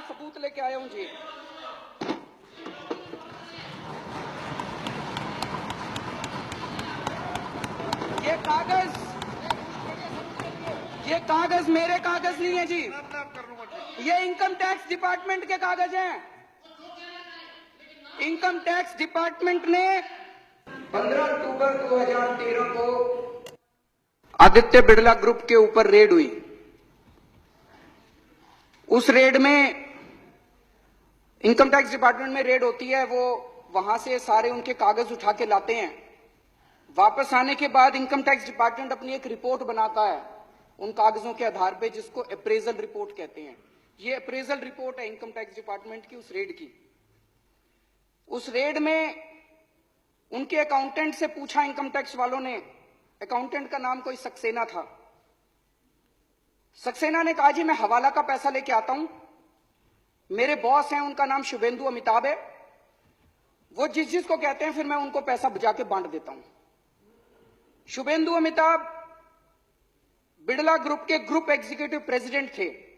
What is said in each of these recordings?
सबूत लेके आया हूं जी। ये कागज मेरे कागज नहीं है जी, ये इनकम टैक्स डिपार्टमेंट के कागज हैं। इनकम टैक्स डिपार्टमेंट ने 15 अक्टूबर 2013 को आदित्य बिड़ला ग्रुप के ऊपर रेड हुई। उस रेड में इनकम टैक्स डिपार्टमेंट में रेड होती है, वो वहां से सारे उनके कागज उठा के लाते हैं। वापस आने के बाद इनकम टैक्स डिपार्टमेंट अपनी एक रिपोर्ट बनाता है उन कागजों के आधार पे, जिसको अप्रेजल रिपोर्ट कहते हैं। ये अप्रेजल रिपोर्ट है इनकम टैक्स डिपार्टमेंट की उस रेड की। उस रेड में उनके अकाउंटेंट से पूछा इनकम टैक्स वालों ने, अकाउंटेंट का नाम कोई सक्सेना था। सक्सेना ने कहा जी मैं हवाला का पैसा लेके आता हूं, मेरे बॉस हैं उनका नाम शुभेंदु अमिताभ है, वो जिस जिसको कहते हैं फिर मैं उनको पैसा जाके बांट देता हूं। शुभेंदु अमिताभ बिड़ला ग्रुप के ग्रुप एग्जीक्यूटिव प्रेसिडेंट थे।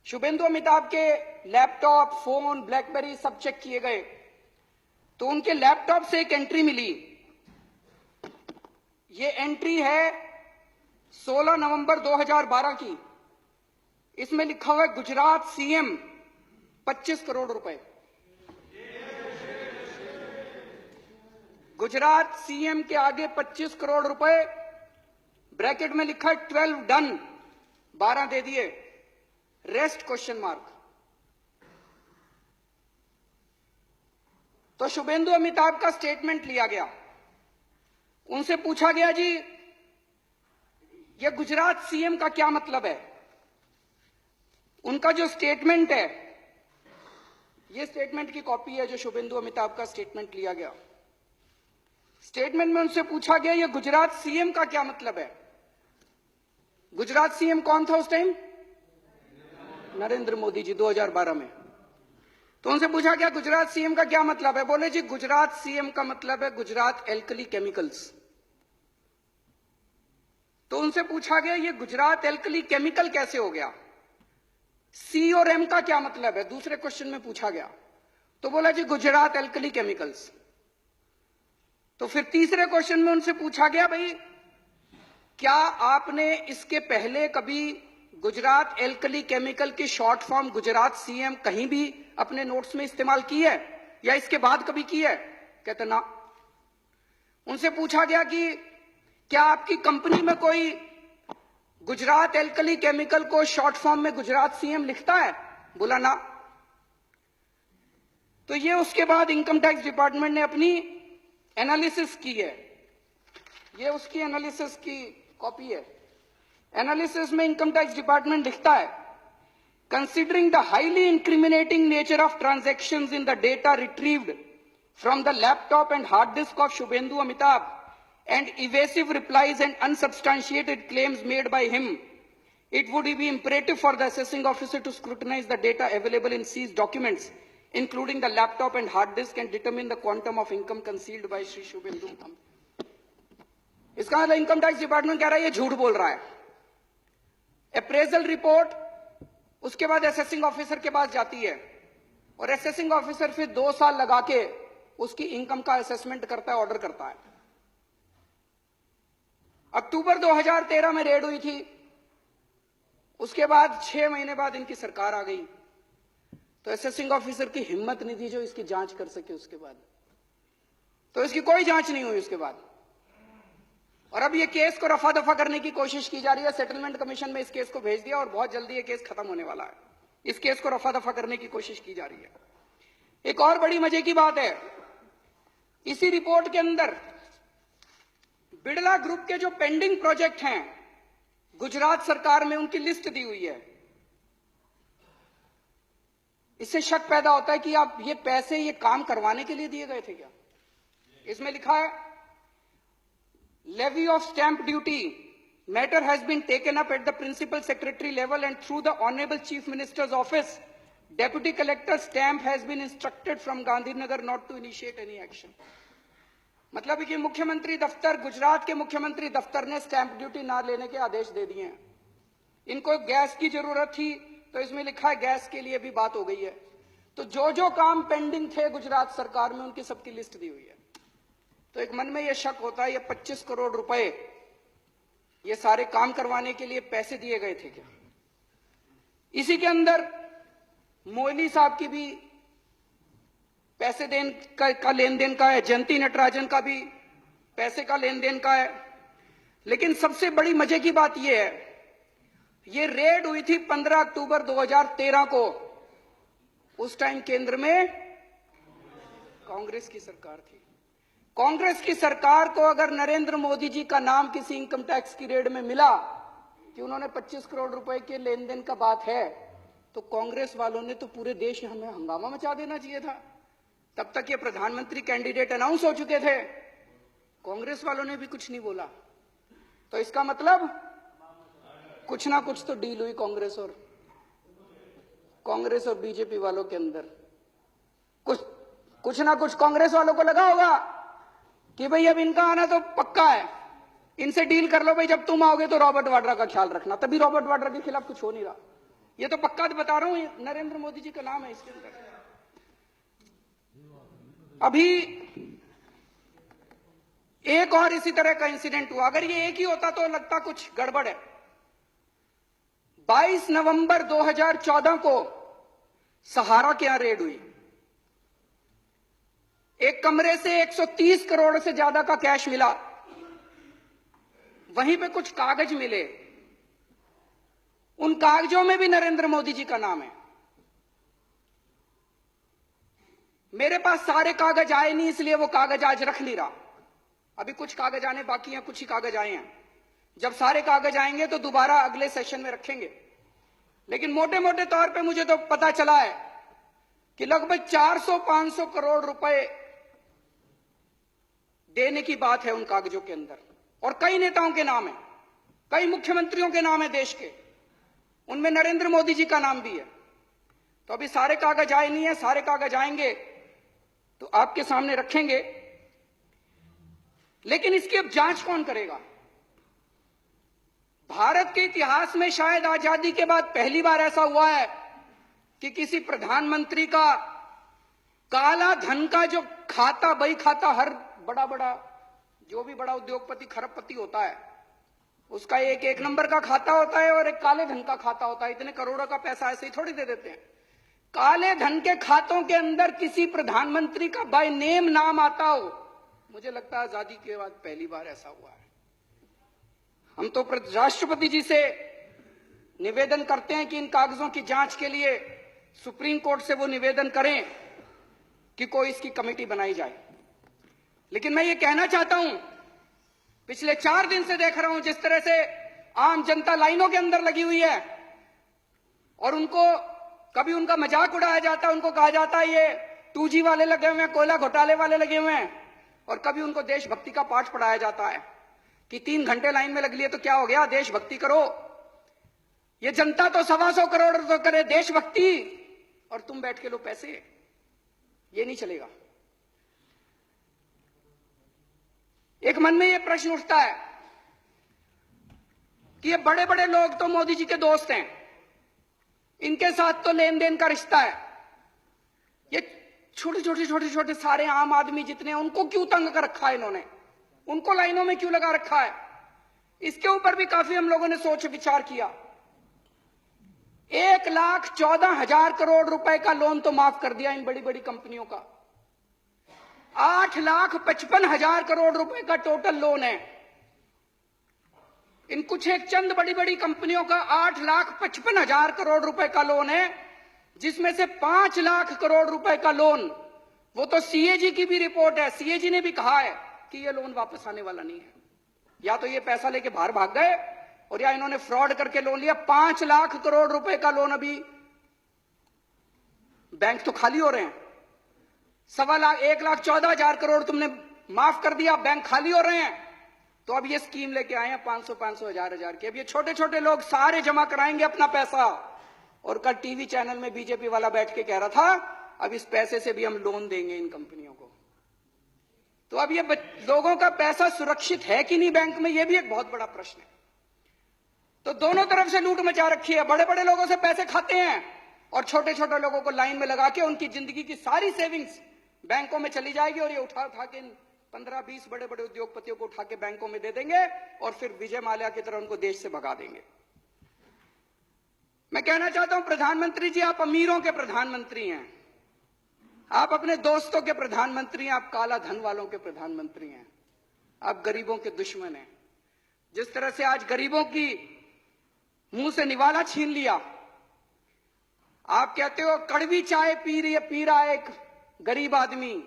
शुभेंदु अमिताभ के लैपटॉप, फोन, ब्लैकबेरी सब चेक किए गए तो उनके लैपटॉप से एक एंट्री मिली। ये एंट्री है 16 नवंबर 2012 की। इसमें लिखा हुआ है गुजरात सीएम 25 करोड़ रुपए। गुजरात सीएम के आगे 25 करोड़ रुपए, ब्रैकेट में लिखा है 12 डन, 12 दे दिए, रेस्ट क्वेश्चन मार्क। तो शुभेंदु अमिताभ का स्टेटमेंट लिया गया, उनसे पूछा गया जी ये गुजरात सीएम का क्या मतलब है। उनका जो स्टेटमेंट है, ये स्टेटमेंट की कॉपी है जो शुभेंदु अमिताभ का स्टेटमेंट लिया गया। स्टेटमेंट में उनसे पूछा गया ये गुजरात सीएम का क्या मतलब है। गुजरात सीएम कौन था उस टाइम? नरेंद्र मोदी जी, 2012 में। तो उनसे पूछा गया गुजरात सीएम का क्या मतलब है। बोले जी गुजरात सीएम का मतलब है गुजरात एल्कली केमिकल्स। तो उनसे पूछा गया ये गुजरात एल्कली केमिकल कैसे हो गया, सी और एम का क्या मतलब है, दूसरे क्वेश्चन में पूछा गया। तो बोला जी गुजरात एल्कली केमिकल्स। तो फिर तीसरे क्वेश्चन में उनसे पूछा गया भाई क्या आपने इसके पहले कभी गुजरात एल्कली केमिकल की शॉर्ट फॉर्म गुजरात सीएम कहीं भी अपने नोट्स में इस्तेमाल की है या इसके बाद कभी की है? कहते ना। उनसे पूछा गया कि क्या आपकी कंपनी में कोई गुजरात एल्कली केमिकल को शॉर्ट फॉर्म में गुजरात सीएम लिखता है? बोला ना। तो ये उसके बाद इनकम टैक्स डिपार्टमेंट ने अपनी एनालिसिस की है, ये उसकी एनालिसिस की कॉपी है। एनालिसिस में इनकम टैक्स डिपार्टमेंट लिखता है considering the highly incriminating nature of transactions in the data retrieved from the laptop and hard disk of Shubhendu Amitabh and evasive replies and unsubstantiated claims made by him, it would be imperative for the assessing officer to scrutinize the data available in seized documents, including the laptop and hard disk, and determine the quantum of income concealed by Shri Shubhendu. इसका मतलब income tax department कह रहा है ये झूठ बोल रहा है। अप्रेजल रिपोर्ट उसके बाद असेसिंग ऑफिसर के पास जाती है और असेसिंग ऑफिसर फिर 2 साल लगा के उसकी इनकम का असेसमेंट करता है, ऑर्डर करता है। अक्टूबर 2013 में रेड हुई थी, उसके बाद 6 महीने बाद इनकी सरकार आ गई। तो असेसिंग ऑफिसर की हिम्मत नहीं थी जो इसकी जांच कर सके उसके बाद, तो इसकी कोई जांच नहीं हुई उसके बाद। और अब ये केस को रफा दफा करने की कोशिश की जा रही है। सेटलमेंट कमीशन में इस केस को भेज दिया और बहुत जल्दी ये केस खत्म होने वाला है। इस केस को रफा दफा करने की कोशिश की जा रही है। एक और बड़ी मजे की बात है, इसी रिपोर्ट के अंदर बिड़ला ग्रुप के जो पेंडिंग प्रोजेक्ट हैं गुजरात सरकार में, उनकी लिस्ट दी हुई है। इससे शक पैदा होता है कि आप ये पैसे ये काम करवाने के लिए दिए गए थे क्या? इसमें लिखा है levy of stamp duty matter has been taken up at the principal secretary level and through the honourable chief minister's office deputy collector stamp has been instructed from Gandhinagar not to initiate any action. मतलब कि मुख्यमंत्री दफ्तर, गुजरात के मुख्यमंत्री दफ्तर ने stamp duty ना लेने के आदेश दे दिए हैं। इनको गैस की जरूरत थी तो इसमें लिखा है गैस के लिए भी बात हो गई है। तो जो जो काम पेंडिंग थे गुजरात सरकार में उनकी सबकी लिस्ट दी हुई है। तो एक मन में यह शक होता है ये 25 करोड़ रुपए ये सारे काम करवाने के लिए पैसे दिए गए थे क्या? इसी के अंदर मोइली साहब की भी पैसे का लेन देन का है, जयंती नटराजन का भी पैसे का लेन देन का है। लेकिन सबसे बड़ी मजे की बात यह है, ये रेड हुई थी 15 अक्टूबर 2013 को। उस टाइम केंद्र में कांग्रेस की सरकार थी। कांग्रेस की सरकार को अगर नरेंद्र मोदी जी का नाम किसी इनकम टैक्स की रेड में मिला कि उन्होंने 25 करोड़ रुपए के लेन देन का बात है, तो कांग्रेस वालों ने तो पूरे देश में हंगामा मचा देना चाहिए था। तब तक ये प्रधानमंत्री कैंडिडेट अनाउंस हो चुके थे, कांग्रेस वालों ने भी कुछ नहीं बोला। तो इसका मतलब कुछ ना कुछ तो डील हुई कांग्रेस और बीजेपी वालों के अंदर। कुछ ना कुछ कांग्रेस वालों को लगा होगा कि भाई अब इनका आना तो पक्का है, इनसे डील कर लो भाई, जब तुम आओगे तो रॉबर्ट वाड्रा का ख्याल रखना। तभी रॉबर्ट वाड्रा के खिलाफ कुछ हो नहीं रहा। ये तो पक्का बता रहा हूं, नरेंद्र मोदी जी का नाम है इसके अंदर। अभी एक और इसी तरह का इंसिडेंट हुआ। अगर ये एक ही होता तो लगता कुछ गड़बड़ है। 22 नवंबर 2014 को सहारा के यहां रेड हुई। एक कमरे से 130 करोड़ से ज्यादा का कैश मिला। वहीं पे कुछ कागज मिले, उन कागजों में भी नरेंद्र मोदी जी का नाम है। मेरे पास सारे कागज आए नहीं, इसलिए वो कागज आज रख नहीं रहा। अभी कुछ कागज आने बाकी हैं, कुछ ही कागज आए हैं। जब सारे कागज आएंगे तो दोबारा अगले सेशन में रखेंगे। लेकिन मोटे मोटे तौर पे मुझे तो पता चला है कि लगभग 400-500 करोड़ रुपए देने की बात है उन कागजों के अंदर। और कई नेताओं के नाम है, कई मुख्यमंत्रियों के नाम है देश के, उनमें नरेंद्र मोदी जी का नाम भी है। तो अभी सारे कागज आए नहीं है, सारे कागज आएंगे तो आपके सामने रखेंगे। लेकिन इसकी अब जांच कौन करेगा? भारत के इतिहास में शायद आजादी के बाद पहली बार ऐसा हुआ है कि किसी प्रधानमंत्री का काला धन का जो खाता, बही खाता, हर बड़ा जो भी बड़ा उद्योगपति खरबपति होता है उसका एक नंबर का खाता होता है और एक काले धन का खाता होता है। इतने करोड़ों का पैसा ऐसे ही थोड़ी दे देते हैं। काले धन के खातों के अंदर किसी प्रधानमंत्री का बाय नेम नाम आता हो, मुझे लगता है आजादी के बाद पहली बार ऐसा हुआ है। हम तो राष्ट्रपति जी से निवेदन करते हैं कि इन कागजों की जांच के लिए सुप्रीम कोर्ट से वो निवेदन करें कि कोई इसकी कमेटी बनाई जाए। लेकिन मैं ये कहना चाहता हूं, पिछले 4 दिन से देख रहा हूं जिस तरह से आम जनता लाइनों के अंदर लगी हुई है और उनको कभी उनका मजाक उड़ाया जाता है, उनको कहा जाता है ये 2G वाले लगे हुए हैं, कोयला घोटाले वाले लगे हुए हैं, और कभी उनको देशभक्ति का पाठ पढ़ाया जाता है कि 3 घंटे लाइन में लग लिए तो क्या हो गया, देशभक्ति करो। ये जनता तो 125 करोड़ तो करे देशभक्ति और तुम बैठ के लो पैसे। ये नहीं चलेगा। एक मन में ये प्रश्न उठता है कि ये बड़े बड़े लोग तो मोदी जी के दोस्त हैं, इनके साथ तो लेन देन का रिश्ता है। ये छोटे छोटे सारे आम आदमी जितने हैं उनको क्यों तंग कर रखा है इन्होंने, उनको लाइनों में क्यों लगा रखा है? इसके ऊपर भी काफी हम लोगों ने सोच विचार किया। 1,14,000 करोड़ रुपए का लोन तो माफ कर दिया इन बड़ी बड़ी कंपनियों का। 8,55,000 करोड़ रुपए का टोटल लोन है। इन कुछ एक चंद बड़ी बड़ी कंपनियों का 8,55,000 करोड़ रुपए का लोन है, जिसमें से 5 लाख करोड़ रुपए का लोन, वो तो सीएजी की भी रिपोर्ट है, सीएजी ने भी कहा है कि ये लोन वापस आने वाला नहीं है। या तो ये पैसा लेके बाहर भाग गए और या इन्होंने फ्रॉड करके लोन लिया। 5 लाख करोड़ रुपए का लोन अभी बैंक तो खाली हो रहे हैं। 1,14,000 करोड़ तुमने माफ कर दिया, बैंक खाली हो रहे हैं। तो अब ये स्कीम लेके आए हैं 500 हजार की। अब ये छोटे छोटे लोग सारे जमा कराएंगे अपना पैसा। और कल टीवी चैनल में बीजेपी वाला बैठ के कह रहा था अब इस पैसे से भी हम लोन देंगे इन कंपनियों को। तो अब ये लोगों का पैसा सुरक्षित है कि नहीं बैंक में, ये भी एक बहुत बड़ा प्रश्न है। तो दोनों तरफ से लूट मचा रखी है। बड़े बड़े लोगों से पैसे खाते हैं और छोटे छोटे लोगों को लाइन में लगा के उनकी जिंदगी की सारी सेविंग्स बैंकों में चली जाएगी और ये उठा उठा के 15-20 बड़े बड़े उद्योगपतियों को उठा के बैंकों में दे देंगे और फिर विजय माल्या की तरह उनको देश से भगा देंगे। मैं कहना चाहता हूं प्रधानमंत्री जी, आप अमीरों के प्रधानमंत्री हैं, आप अपने दोस्तों के प्रधानमंत्री हैं, आप काला धन वालों के प्रधानमंत्री हैं, आप गरीबों के दुश्मन हैं। जिस तरह से आज गरीबों की मुंह से निवाला छीन लिया, आप कहते हो कड़वी चाय पी रहा है एक गरीब आदमी,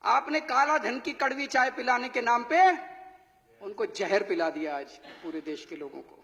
आपने काला धन की कड़वी चाय पिलाने के नाम पे उनको जहर पिला दिया आज पूरे देश के लोगों को।